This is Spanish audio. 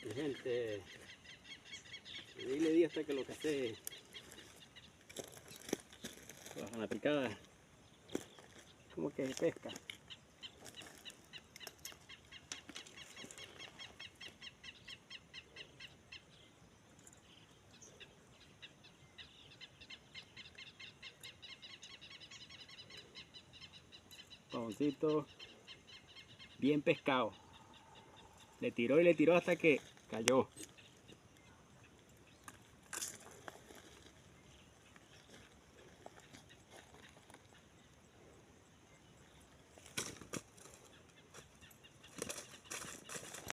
Mi gente, le di hasta que lo casé. La fanaticada, como que pesca. Pajoncito bien pescado. Le tiró y le tiró hasta que cayó.